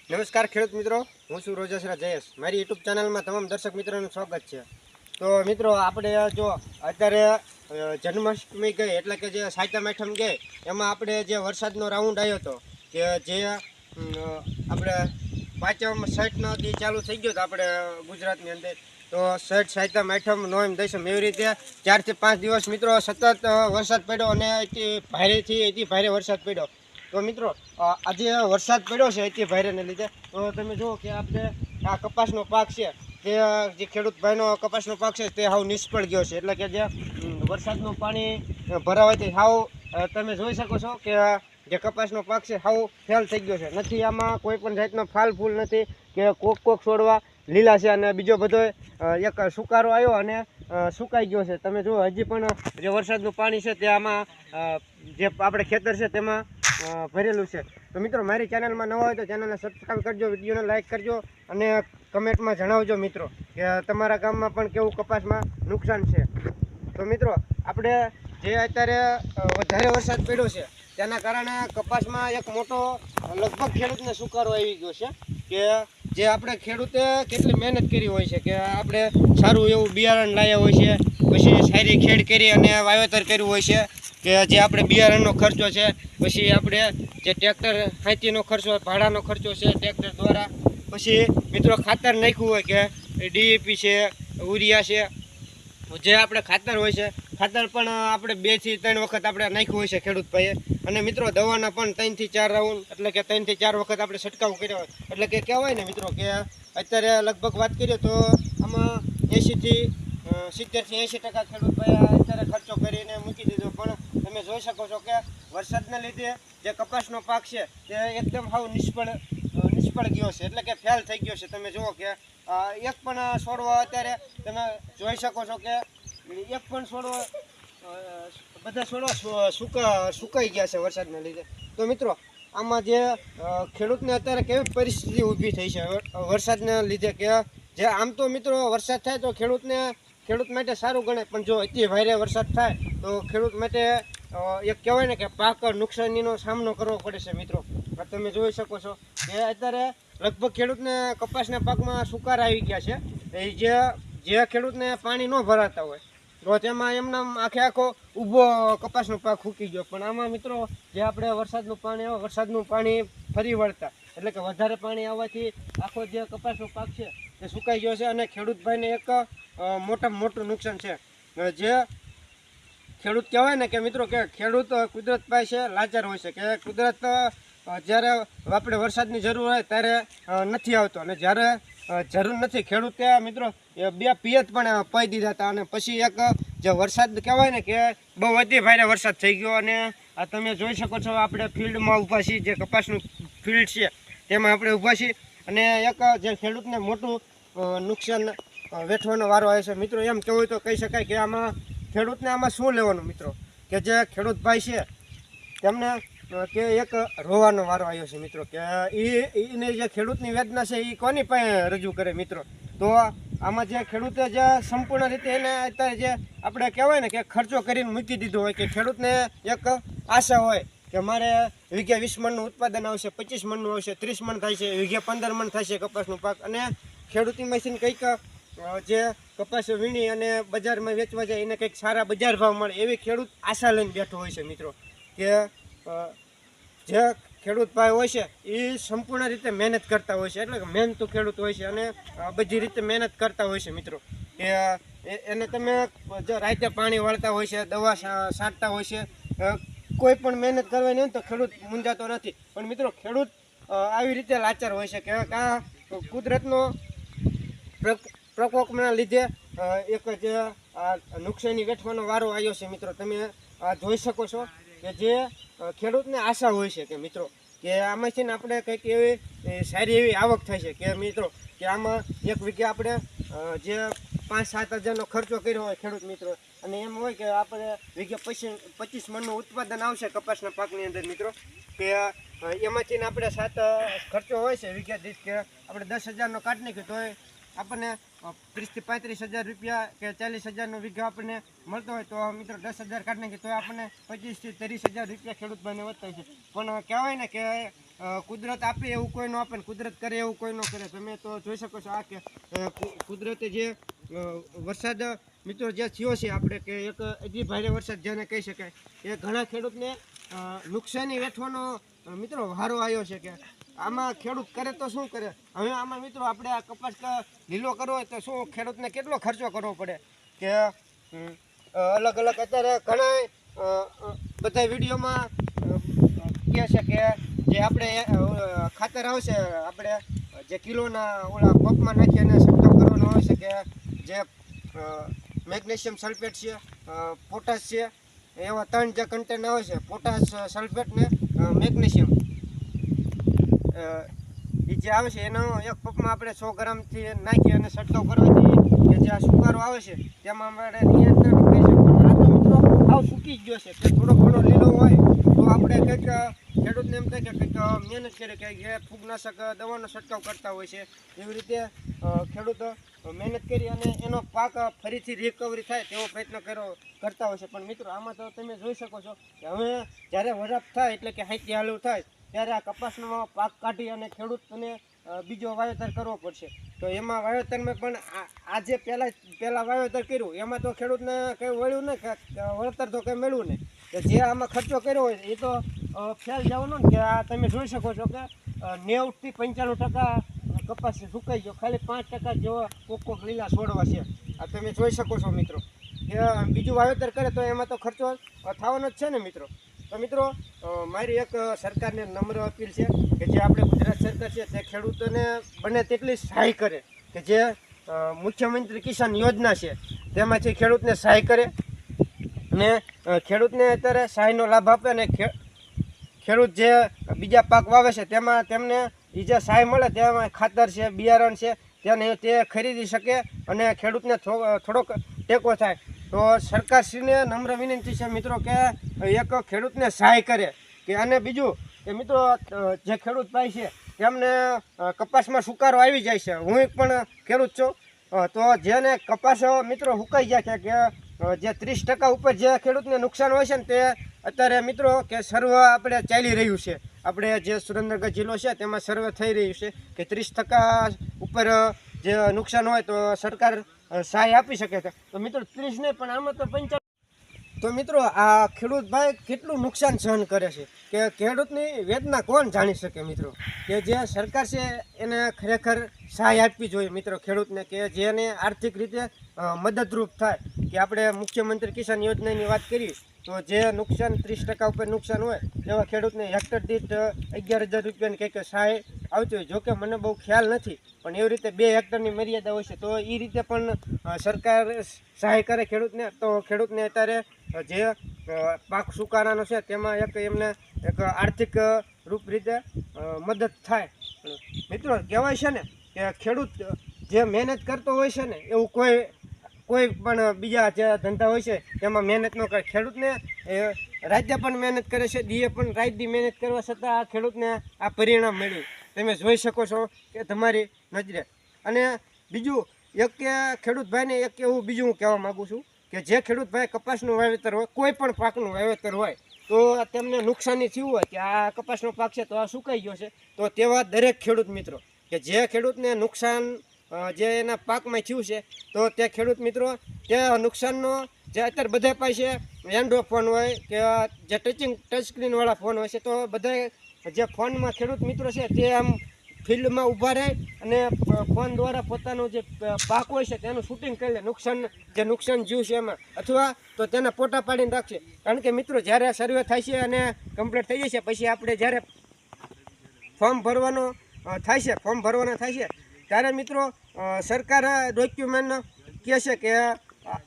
નમસ્કાર ખેડૂત મિત્રો, હું છું રોજસરા જયેશ. મારી યુટ્યુબ ચેનલમાં તમામ દર્શક મિત્રોનું સ્વાગત છે. તો મિત્રો આપણે જો અત્યારે જન્માષ્ટમી ગઈ એટલે કે જે સાતમ આઠમ ગઈ એમાં આપણે જે વરસાદનો રાઉન્ડ આવ્યો હતો કે જે આપણે પાંચમ છઠનો દી ચાલુ થઈ ગયો હતો આપણે ગુજરાતની અંદર. તો છઠ સાતમ આઠમ નોમ દસમ એવી રીતે 4 થી 5 દિવસ મિત્રો સતત વરસાદ પડ્યો અને અતિ ભારે વરસાદ પડ્યો. તો મિત્રો આજે વરસાદ પડ્યો છે અતિ ભારેને લીધે. તો તમે જુઓ કે આપણે આ કપાસનો પાક છે તે જે ખેડૂત ભાઈનો કપાસનો પાક છે તે હાવ નિષ્ફળ ગયો છે. એટલે કે જે વરસાદનું પાણી ભરાવાથી હાવ તમે જોઈ શકો છો કે જે કપાસનો પાક છે હાવ ફેલ થઈ ગયો છે. નથી આમાં કોઈ પણ જાતનો ફાલ ફૂલ નથી કે કોક છોડવા લીલા છે અને બીજો બધો એક સુકારો આવ્યો અને સુકાઈ ગયો છે. તમે જુઓ હજી પણ જે વરસાદનું પાણી છે તે આમાં જે આપણે ખેતર છે તેમાં ભરેલું છે. તો મિત્રો મારી ચેનલમાં નવા હોય તો ચેનલને સબસ્ક્રાઈબ કરજો, વિડીયોને લાઇક કરજો અને કમેન્ટમાં જણાવજો મિત્રો કે તમારા ગામમાં પણ કેવું કપાસમાં નુકસાન છે. તો મિત્રો આપણે જે અત્યારે વધારે વરસાદ પડ્યો છે તેના કારણે કપાસમાં એક મોટો લગભગ ખેડૂતને સુકારો આવી ગયો છે કે જે આપણે ખેડૂતે કેટલી મહેનત કરી હોય છે કે આપણે સારું એવું બિયારણ લાવ્યા હોય છે, પછી સારી ખેડ કરી અને વાવેતર કર્યું હોય છે કે જે આપણે બિયારણનો ખર્ચો છે, પછી આપણે જે ટ્રેક્ટર હાંચીનો ખર્ચો, ભાડાનો ખર્ચો છે ટ્રેક્ટર દ્વારા, પછી મિત્રો ખાતર નાખ્યું હોય કે ડીએપી છે, યુરિયા છે, જે આપણે ખાતર હોય છે ખાતર પણ આપણે 2 થી 3 વખત આપણે નાખ્યું હોય છે ખેડૂત ભાઈએ. અને મિત્રો દવાના પણ 3 થી 4 રાઉન્ડ એટલે કે 3 થી 4 વખત આપણે છંટકાવ કર્યો હોય. એટલે કે કહેવાય ને મિત્રો કે અત્યારે લગભગ વાત કરીએ તો આમાં 80 થી 70 થી 80% ખેડૂત ભાઈ અત્યારે ખર્ચો કરીને મૂકી દીધો. પણ તમે જોઈ શકો છો કે વરસાદના લીધે જે કપાસનો પાક છે તે એકદમ હાવ નિષ્ફળ ગયો છે. એટલે કે ફેલ થઈ ગયો છે. તમે જુઓ કે એક પણ છોડવો અત્યારે તમે જોઈ શકો છો કે એક પણ છોડવો બધા છોડવા સુકાઈ ગયા છે વરસાદના લીધે. તો મિત્રો આમાં જે ખેડૂતને અત્યારે કેવી પરિસ્થિતિ ઊભી થઈ છે વરસાદના લીધે કે જે આમ તો મિત્રો વરસાદ થાય તો ખેડૂત માટે સારું ગણે, પણ જો અતિ ભારે વરસાદ થાય તો ખેડૂત માટે એક કહેવાય ને કે પાક નુકસાનીનો સામનો કરવો પડે છે. મિત્રો તમે જોઈ શકો છો કે અત્યારે લગભગ ખેડૂતને કપાસના પાકમાં સુકાર આવી ગયા છે. જે ખેડૂતને પાણી ન ભરાતા હોય તો તેમાં એમના આખો ઊભો કપાસનો પાક ફૂકી ગયો. પણ આમાં મિત્રો જે આપણે વરસાદનું પાણી ફરી વળતા એટલે કે વધારે પાણી આવવાથી આખો જે કપાસનો પાક છે તે સુકાઈ ગયો છે અને ખેડૂત ભાઈને એક મોટામાં મોટું નુકસાન છે. જે ખેડૂત કહેવાય ને કે મિત્રો કે ખેડૂત કુદરત પાસે લાચાર હોય છે કે કુદરત જ્યારે આપણે વરસાદની જરૂર હોય ત્યારે નથી આવતો અને જ્યારે જરૂર નથી ખેડૂત કે મિત્રો 2 પિયત પણ પાઈ દીધા હતા. અને પછી એક જે વરસાદ કહેવાય ને કે બહુ અતિ ભારે વરસાદ થઈ ગયો અને આ તમે જોઈ શકો છો આપણે ફિલ્ડમાં ઊભા છીએ, જે કપાસનું ફિલ્ડ છે તેમાં આપણે ઊભા છીએ અને એક જે ખેડૂતને મોટું નુકસાન વેઠવાનો વારો આવે છે. મિત્રો એમ કહેવું હોય તો કહી શકાય કે આમાં ખેડૂતને આમાં શું લેવાનું મિત્રો કે જે ખેડૂત ભાઈ છે તેમને કે એક રોવાનો વારો આવ્યો છે મિત્રો કે એને જે ખેડૂતની વેદના છે એ કોની પાસે રજૂ કરે મિત્રો. તો આમાં જે ખેડૂતે જે સંપૂર્ણ રીતે એને અત્યારે જે આપણે કહેવાય ને કે ખર્ચો કરીને મૂકી દીધો હોય કે ખેડૂતને એક આશા હોય કે મારે વીઘે 20 મણનું ઉત્પાદન આવશે, 25 મણનું આવશે, 30 મણ થાય છે, વીઘે 15 મણ થાય છે કપાસનું પાક અને ખેડૂતીમાંથી કંઈક જે કપાસ વીણી અને બજારમાં વેચવા જાય એને કંઈક સારા બજાર ભાવ મળે એવી ખેડૂત આશા લઈને બેઠો હોય છે મિત્રો. કે જે ખેડૂત ભાઈ હોય છે એ સંપૂર્ણ રીતે મહેનત કરતા હોય છે, એટલે કે મહેનતુ ખેડૂત હોય છે અને બધી રીતે મહેનત કરતા હોય છે મિત્રો. કે એને તમે જો રાતે પાણી વાળતા હોય છે, દવા છાંટતા હોય છે, કોઈ પણ મહેનત કરવાની હોય તો ખેડૂત મૂંઝાતો નથી. પણ મિત્રો ખેડૂત આવી રીતે લાચાર હોય છે કે આ કુદરતનો પ્રકોપના લીધે એક જે નુકસાની વેઠવાનો વારો આવ્યો છે મિત્રો. તમે જોઈ શકો છો કે જે ખેડૂતને આશા હોય છે કે મિત્રો કે આમાંથી ને આપણે કંઈક એવી સારી એવી આવક થાય છે કે મિત્રો કે આમાં એક વીઘે આપણે જે 5-7 હજારનો ખર્ચો કર્યો હોય ખેડૂત મિત્રો અને એમ હોય કે આપણે વીઘે 25 મણનું ઉત્પાદન આવશે કપાસના પાકની અંદર મિત્રો કે એમાંથી ને આપણે 7 ખર્ચો હોય છે વીઘે દીઠ કે આપણે 10,000નો કાઢી નાખ્યો તો આપણને 30 થી 35,000 રૂપિયા કે 40,000નો વીઘા આપણને મળતો હોય તો મિત્રો 10,000 કાઢી નાખીએ તો આપણને 25 થી 30,000 રૂપિયા ખેડૂત ભાઈને વધતા હોય છે. પણ કહેવાય ને કે કુદરત આપે એવું કોઈ ન આપે ને કુદરત કરે એવું કોઈ ન કરે. તમે તો જોઈ શકો છો આ કે કુદરતે જે વરસાદ મિત્રો જે થયો છે આપણે કે એક અતિ ભારે વરસાદ જેને કહી શકાય એ ઘણા ખેડૂતને નુકસાની વેઠવાનો મિત્રો વારો આવ્યો છે. કે આમાં ખેડૂત કરે તો શું કરે. હવે આમાં મિત્રો આપણે આ કપાસ લીલો કરવો હોય તો શું ખેડૂતને કેટલો ખર્ચો કરવો પડે. કે અલગ અલગ અત્યારે ઘણા બધા વિડીયોમાં કહે છે કે જે આપણે ખાતર આવશે આપણે જે કિલોના ઓલા પંપમાં નાખી અને છંટકાવ કરવાનો આવે છે કે જે મેગ્નેશિયમ સલ્ફેટ છે, પોટાશ છે, એવા 3 જે કન્ટેન આવે છે, પોટાશ, સલ્ફેટ ને મેગ્નેશિયમ એ જે આવે છે એનો એક પંપમાં આપણે 100 ગ્રામથી નાખી અને છંટકાવ કરવાથી કે જે આ સુકારો આવે છે તેમાં આપણે નિયંત્રણ કરી શકીએ. આ તો મિત્રો આવ સૂકી જ ગયો છે કે થોડો ઘણો લીલો હોય તો આપણે કંઈક ખેડૂતને એમ થાય કે કંઈક મહેનત કરે કે જે ફૂગનાશક દવાનો છંટકાવ કરતા હોય છે એવી રીતે ખેડૂત મહેનત કરી અને એનો પાક ફરીથી રિકવરી થાય તેવો પ્રયત્ન કરતા હોય છે. પણ મિત્રો આમાં તો તમે જોઈ શકો છો કે હવે જ્યારે વરાપ થાય એટલે કે હાઈથી હાલુ થાય ત્યારે આ કપાસનો પાક કાઢી અને ખેડૂતને બીજો વાવેતર કરવો પડશે. તો એમાં વાવેતરમાં પણ આ જે પહેલાં વાવેતર કર્યું એમાં તો ખેડૂતને કંઈ વળ્યું ને કે વળતર તો કંઈ મળ્યું નહીં. કે જે આમાં ખર્ચો કર્યો હોય એ તો ફેલ જવાનો ને. કે આ તમે જોઈ શકો છો કે 90 થી 95% કપાસ સુકાઈ ગયો, ખાલી 5% જેવા કોક લીલા છોડવા છે. આ તમે જોઈ શકો છો મિત્રો. કે બીજું વાવેતર કરે તો એમાં તો ખર્ચો થવાનો જ છે ને મિત્રો. તો મિત્રો મારી એક સરકારને નમ્ર અપીલ છે કે જે આપણે ગુજરાત સરકાર છે તે ખેડૂતોને બને તેટલી સહાય કરે. કે જે મુખ્યમંત્રી કિસાન યોજના છે તેમાંથી ખેડૂતને સહાય કરે અને ખેડૂતને અત્યારે સહાયનો લાભ આપે અને ખેડૂત જે બીજા પાક વાવે છે તેમાં તેમને એ જે સહાય મળે તેમાં ખાતર છે, બિયારણ છે તે ખરીદી શકે અને ખેડૂતને થોડોક ટેકો થાય. તો સરકારશ્રીને નમ્ર વિનંતી છે મિત્રો કે એક ખેડૂતને સહાય કરે. કે અને બીજું કે મિત્રો જે ખેડૂત ભાઈ છે તેમને કપાસમાં સુકારો આવી જાય છે. હું પણ ખેડૂત છું. તો જેને કપાસ મિત્રો સુકાઈ જાય છે કે જે 30% ઉપર જે ખેડૂતને નુકસાન હોય છે ને તે અત્યારે મિત્રો કે સર્વ આપણે ચાલી રહ્યું છે. આપણે જે સુરેન્દ્રનગર જિલ્લો છે તેમાં સર્વે થઈ રહ્યું છે કે 30% ઉપર જે નુકસાન હોય તો સરકાર સહાય આપી શકે છે. તો મિત્રો 30 નહીં પણ આમાં તો 55. તો મિત્રો આ ખેડૂત ભાઈ કેટલું નુકસાન સહન કરે છે કે ખેડૂતની વેદના કોણ જાણી શકે મિત્રો. કે જે સરકાર છે એને ખરેખર સહાય આપવી જોઈએ મિત્રો ખેડૂતને કે જેને આર્થિક રીતે મદદરૂપ થાય. કે આપણે મુખ્યમંત્રી કિસાન યોજનાની વાત કરીએ તો જે નુકસાન 30% ઉપર નુકસાન હોય એવા ખેડૂતને હેક્ટર દીઠ 11,000 રૂપિયાની કંઈક સહાય આવતી હોય. જોકે મને બહુ ખ્યાલ નથી પણ એવી રીતે 2 હેક્ટરની મર્યાદા હોય છે. તો એ રીતે પણ સરકાર સહાય કરે ખેડૂતને. તો ખેડૂતને અત્યારે જે પાક સુકારાનો છે તેમાં એમને એક આર્થિક રૂપ રીતે મદદ થાય. મિત્રો કહેવાય છે ને કે ખેડૂત જે મહેનત કરતો હોય છે ને એવું કોઈ પણ બીજા જે ધંધા હોય છે તેમાં મહેનત ન કરે. ખેડૂતને રાતે પણ મહેનત કરે છે, દીએ પણ રાતથી મહેનત કરવા છતાં આ ખેડૂતને આ પરિણામ મળ્યું તમે જોઈ શકો છો કે તમારી નજરે. અને બીજું એક કે ખેડૂત ભાઈને એક એવું બીજું હું કહેવા માગું છું કે જે ખેડૂત ભાઈ કપાસનું વાવેતર હોય, કોઈ પણ પાકનું વાવેતર હોય તો તેમને નુકસાની થયું હોય કે આ કપાસનો પાક છે તો આ સુકાઈ ગયો છે તો તેવા દરેક ખેડૂત મિત્રો કે જે ખેડૂતને નુકસાન જે એના પાકમાં થયું છે તો તે ખેડૂત મિત્રો તે નુકસાનનો જે અત્યારે બધા પાસે એન્ડ્રોઇડ ફોન હોય કે જે ટચ સ્ક્રીનવાળા ફોન હોય છે તો બધા જે ફોનમાં ખેડૂત મિત્રો છે તે આમ ફિલ્ડમાં ઊભા રહે અને ફોન દ્વારા પોતાનું જે પાક હોય છે તેનું શૂટિંગ કરી લે. નુકસાન જીવ છે એમાં અથવા તો તેના ફોટા પાડીને રાખશે. કારણ કે મિત્રો જ્યારે સર્વે થાય છે અને કમ્પ્લીટ થઈ જાય છે પછી આપણે જ્યારે ફોર્મ ભરવાના થાય છે ત્યારે મિત્રો સરકાર ડોક્યુમેન્ટ કહે છે કે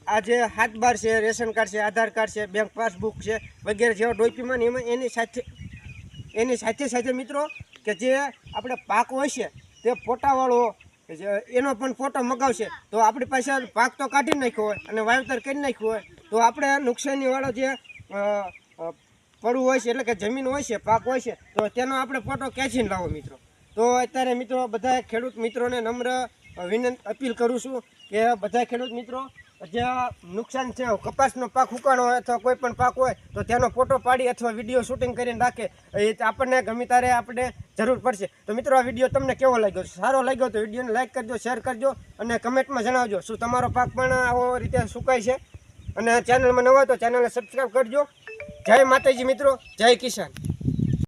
આ જે 7/12 છે, રેશન કાર્ડ છે, આધાર કાર્ડ છે, બેંક પાસબુક છે વગેરે જેવા ડોક્યુમેન્ટ એમાં એની સાથે મિત્રો કે જે આપણે પાક હોય છે તે ફોટાવાળો એનો પણ ફોટો મગાવશે. તો આપણી પાસે પાક તો કાઢી નાખ્યો હોય અને વાવેતર કરી નાખ્યું હોય તો આપણે નુકસાનીવાળો જે પડવું હોય છે એટલે કે જમીન હોય છે, પાક હોય છે તો તેનો આપણે ફોટો ખેંચીને લાવો મિત્રો. તો અત્યારે મિત્રો બધા ખેડૂત મિત્રોને નમ્ર અપીલ કરું છું કે બધા ખેડૂત મિત્રો જે નુકસાન છે કપાસનો પાક ઉકાળો હોય અથવા કોઈ પણ પાક હોય તો તેનો ફોટો પાડી અથવા વિડીયો શૂટિંગ કરીને રાખે એ આપણને ગમે ત્યારે આપણે જરૂર પડશે. તો મિત્રો આ વિડીયો તમને કેવો લાગ્યો? સારો લાગ્યો તો વિડીયોને લાઇક કરજો, શેર કરજો અને કમેન્ટમાં જણાવજો શું તમારો પાક પણ આવો રીતે સુકાય છે. અને ચેનલમાં નવા હોય તો ચેનલને સબસ્ક્રાઈબ કરજો. જય માતાજી મિત્રો, જય કિસાન.